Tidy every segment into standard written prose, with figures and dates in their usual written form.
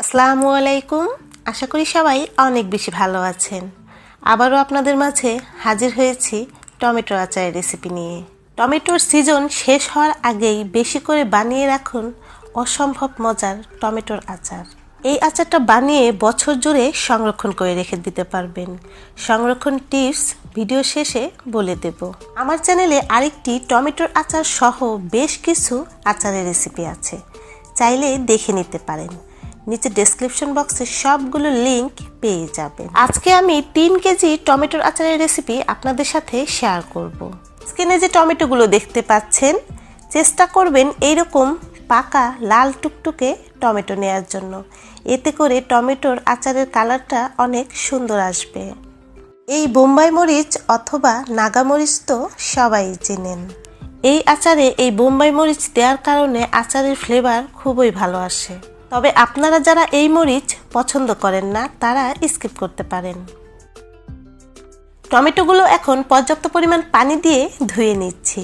আসসালামু আলাইকুম। আশা করি সবাই অনেক বেশি ভালো আছেন। আবারও আপনাদের মাঝে হাজির হয়েছি টমেটো আচারের রেসিপি নিয়ে। টমেটোর সিজন শেষ হওয়ার আগেই বেশি করে বানিয়ে রাখুন অসম্ভব মজার টমেটোর আচার। এই আচারটা বানিয়ে বছর জুড়ে সংরক্ষণ করে রেখে দিতে পারবেন। সংরক্ষণ টিপস ভিডিও শেষে বলে দেব। আমার চ্যানেলে আরেকটি টমেটোর আচার সহ বেশ কিছু আচারের রেসিপি আছে, চাইলে দেখে নিতে পারেন। নিচে ডেসক্রিপশন বক্সে সবগুলো লিংক পেয়ে যাবেন। আজকে আমি 3 কেজি টমেটোর আচারের রেসিপি আপনাদের সাথে শেয়ার করব। স্ক্রিনে যে টমেটোগুলো দেখতে পাচ্ছেন, চেষ্টা করবেন এইরকম পাকা লাল টুকটুকে টমেটো নেওয়ার জন্য। এতে করে টমেটোর আচারের কালারটা অনেক সুন্দর আসবে। এই বোম্বাই মরিচ অথবা নাগা মরিচ তো সবাই চেনেন। এই আচারে এই বোম্বাই মরিচ দেওয়ার কারণে আচারের ফ্লেভার খুবই ভালো আসে। তবে আপনারা যারা এই মরিচ পছন্দ করেন না তারা স্কিপ করতে পারেন। টমেটোগুলো এখন পর্যাপ্ত পরিমাণ পানি দিয়ে ধুয়ে নিচ্ছি।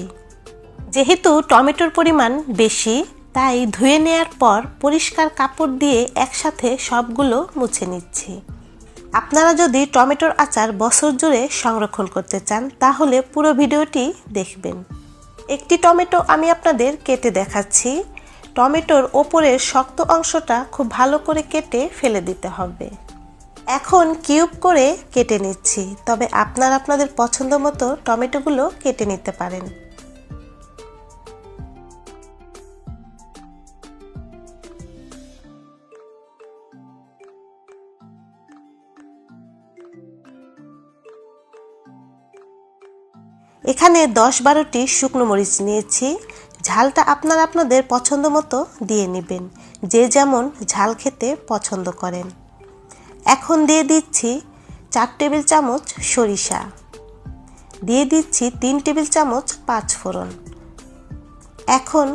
যেহেতু টমেটোর পরিমাণ বেশি, তাই ধুয়ে নেওয়ার পর পরিষ্কার কাপড় দিয়ে একসাথে সবগুলো মুছে নিচ্ছি। আপনারা যদি টমেটোর আচার বছর জুড়ে সংরক্ষণ করতে চান তাহলে পুরো ভিডিওটি দেখবেন। একটি টমেটো আমি আপনাদের কেটে দেখাচ্ছি। টমেটোর ওপরের শক্ত অংশটা খুব ভালো করে কেটে ফেলে দিতে হবে। এখন কিউব করে কেটে নিচ্ছি, তবে আপনারা আপনাদের পছন্দ মতো টমেটোগুলো কেটে নিতে পারেন। এখানে 10-12টি শুকনো মরিচ নিয়েছি। ঝালটা আপনারা আপনাদের পছন্দ মতো দিয়ে নেবেন, যে যেমন ঝাল খেতে পছন্দ করেন। এখন দিয়ে দিচ্ছি 4 টেবিল চামচ সরিষা, দিয়ে দিচ্ছি 3 টেবিল চামচ পাঁচফোড়ন। এখন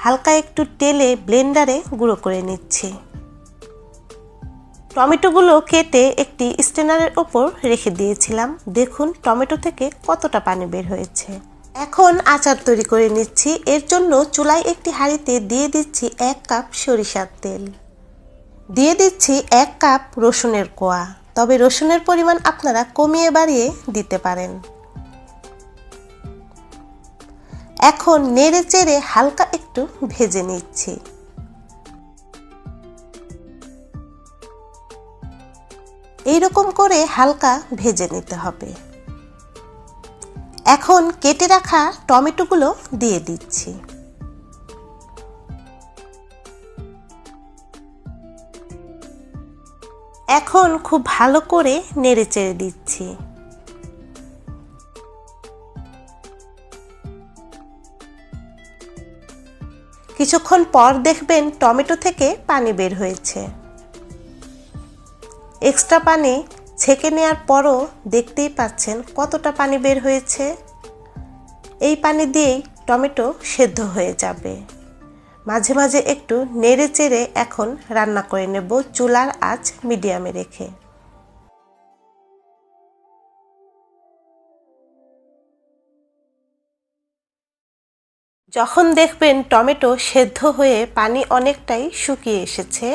হালকা একটু তেলে ব্লেন্ডারে গুঁড়ো করে নিচ্ছি। টমেটোগুলো কেটে একটি স্ট্রেনারের ওপর রেখে দিয়েছিলাম। দেখুন টমেটো থেকে কতটা পানি বের হয়েছে। এখন আচার তৈরি করে নিচ্ছি। এর জন্য চুলায় একটি হাঁড়িতে দিয়ে দিচ্ছি 1 কাপ সরিষার তেল, দিয়ে দিচ্ছি 1 কাপ রসুনের কোয়া। তবে রসুনের পরিমাণ আপনারা কমিয়ে বাড়িয়ে দিতে পারেন। এখন নেড়ে চেড়ে হালকা একটু ভেজে নিচ্ছি। এইরকম করে হালকা ভেজে নিতে হবে। এখন কেটে রাখা টমেটোগুলো দিয়ে দিচ্ছি। এখন খুব ভালো করে নেড়ে চেড়ে দিচ্ছি। কিছুক্ষণ পর দেখবেন টমেটো থেকে পানি বের হয়েছে। এক্সট্রা পানি ছেঁকে নেওয়ার পরও দেখতেই পাচ্ছেন কতটা পানি বের হয়েছে। এই পানি দিয়েই টমেটো সেদ্ধ হয়ে যাবে। মাঝে মাঝে একটু নেড়ে চেড়ে এখন রান্না করে নেব চুলার আঁচ মিডিয়ামে রেখে। যখন দেখবেন টমেটো সেদ্ধ হয়ে পানি অনেকটাই শুকিয়ে এসেছে,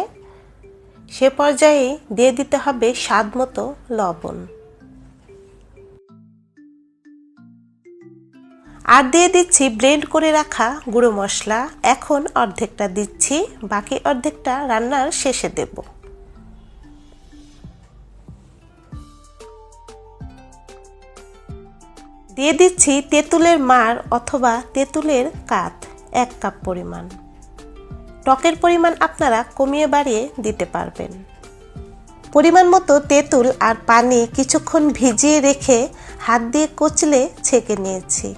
সে পর্যায়ে দিয়ে দিতে হবে স্বাদ মতো লবণ, আর দিয়ে দিচ্ছি ব্লেন্ড করে রাখা গুঁড়ো মশলা। এখন অর্ধেকটা দিচ্ছি, বাকি অর্ধেকটা রান্নার শেষে দেব। দিয়ে দিচ্ছি তেঁতুলের মাড় অথবা তেঁতুলের কাঠ 1 কাপ পরিমাণ। টকের পরিমাণ আপনারা কমিয়ে বাড়িয়ে দিতে পারবেন। পরিমাণ মতো তেঁতুল আর পানি কিছুক্ষণ ভিজিয়ে রেখে হাত দিয়ে কচলে ছেঁকে নিয়েছি।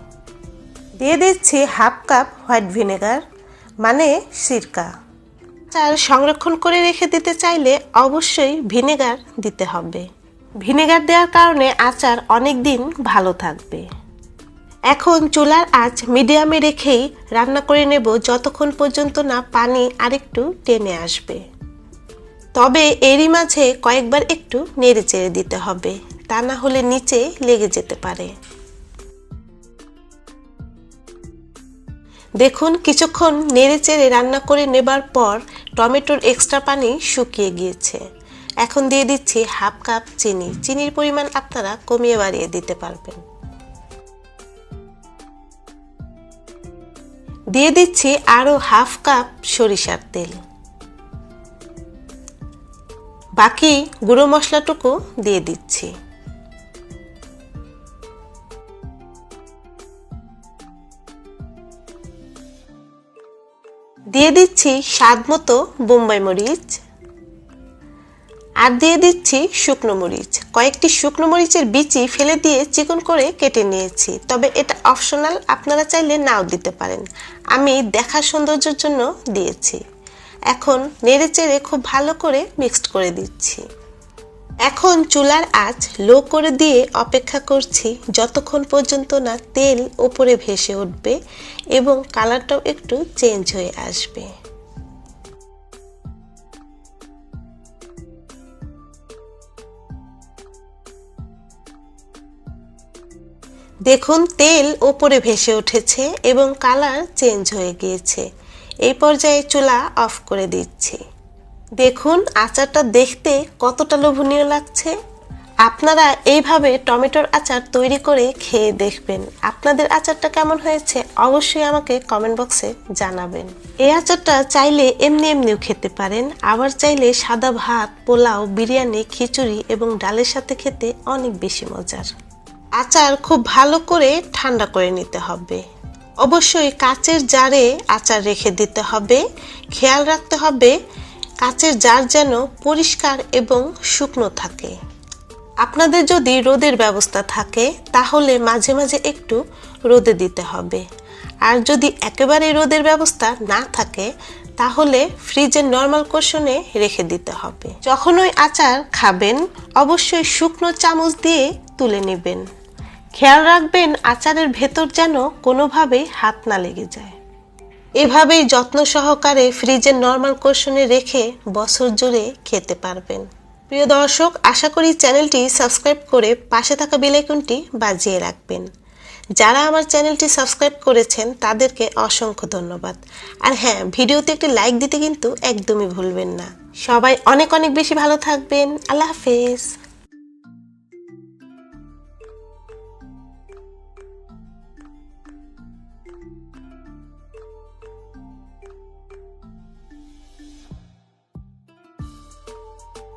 দিয়ে দিচ্ছি 1/2 কাপ হোয়াইট ভিনেগার মানে সিরকা। আচার সংরক্ষণ করে রেখে দিতে চাইলে অবশ্যই ভিনেগার দিতে হবে। ভিনেগার দেওয়ার কারণে আচার অনেক দিন ভালো থাকবে। এখন চুলার আঁচ মিডিয়ামে রেখেই রান্না করে নেব যতক্ষণ পর্যন্ত না পানি আরেকটু টেনে আসবে। তবে এরই মাঝে কয়েকবার একটু নেড়ে চেড়ে দিতে হবে, তা না হলে নিচে লেগে যেতে পারে। দেখুন কিছুক্ষণ নেড়েচেড়ে রান্না করে নেবার পর টমেটোর এক্সট্রা পানি শুকিয়ে গিয়েছে। এখন দিয়ে দিচ্ছি হাফ কাপ চিনি। চিনির পরিমাণ আপনারা কমিয়ে বাড়িয়ে দিতে পারবেন। দিয়ে দিচ্ছি আরও হাফ কাপ সরিষার তেল। বাকি গুঁড়ো মশলাটুকু দিয়ে দিচ্ছি। দিয়ে দিচ্ছি স্বাদ মতো বোম্বাই মরিচ আর দিয়ে দিচ্ছি শুকনো মরিচ। কয়েকটি শুকনো মরিচের বিচি ফেলে দিয়ে চিকন করে কেটে নিয়েছি, তবে এটা অপশনাল, আপনারা চাইলে নাও দিতে পারেন। আমি দেখার সৌন্দর্যের জন্য দিয়েছি। এখন নেড়েচেড়ে খুব ভালো করে মিক্সড করে দিচ্ছি। এখন চুলার আঁচ লো করে দিয়ে অপেক্ষা করছি যতক্ষণ পর্যন্ত না তেল উপরে ভেসে উঠবে এবং কালারটাও একটু চেঞ্জ হয়ে আসবে। দেখুন তেল উপরে ভেসে উঠেছে এবং কালার চেঞ্জ হয়ে গিয়েছে। এই পর্যায়ে চুলা অফ করে দিচ্ছি। দেখুন আচারটা দেখতে কতটা লোভনীয় লাগছে। আপনারা এইভাবে টমেটোর আচার তৈরি করে খেয়ে দেখবেন। আপনাদের আচারটা কেমন হয়েছে অবশ্যই আমাকে কমেন্ট বক্সে জানাবেন। এই আচারটা চাইলে এমনি এমনিও খেতে পারেন, আবার চাইলে সাদা ভাত, পোলাও, বিরিয়ানি, খিচুড়ি এবং ডালের সাথে খেতে অনেক বেশি মজার। আচার খুব ভালো করে ঠান্ডা করে নিতে হবে। অবশ্যই কাচের জারে আচার রেখে দিতে হবে। খেয়াল রাখতে হবে কাচের জার যেন পরিষ্কার এবং শুকনো থাকে। আপনাদের যদি রোদের ব্যবস্থা থাকে তাহলে মাঝে মাঝে একটু রোদে দিতে হবে, আর যদি একেবারে রোদের ব্যবস্থা না থাকে তাহলে ফ্রিজের নর্মাল কোশনে রেখে দিতে হবে। যখন ওই আচার খাবেন অবশ্যই শুকনো চামচ দিয়ে তুলে নেবেন। খেয়াল রাখবেন আচারের ভেতর যেন কোনোভাবে হাত না লেগে যায়। এভাবেই যত্ন সহকারে ফ্রিজের নর্মাল কোশনে রেখে বছর জুড়ে খেতে পারবেন। প্রিয় দর্শক, আশা করি চ্যানেলটি সাবস্ক্রাইব করে পাশে থাকা বেল আইকনটি বাজিয়ে রাখবেন। যারা আমার চ্যানেলটি সাবস্ক্রাইব করেছেন তাদেরকে অসংখ্য ধন্যবাদ। আর হ্যাঁ, ভিডিওতে একটি লাইক দিতে কিন্তু একদমই ভুলবেন না। সবাই অনেক অনেক বেশি ভালো থাকবেন। আল্লাহ হাফেজ।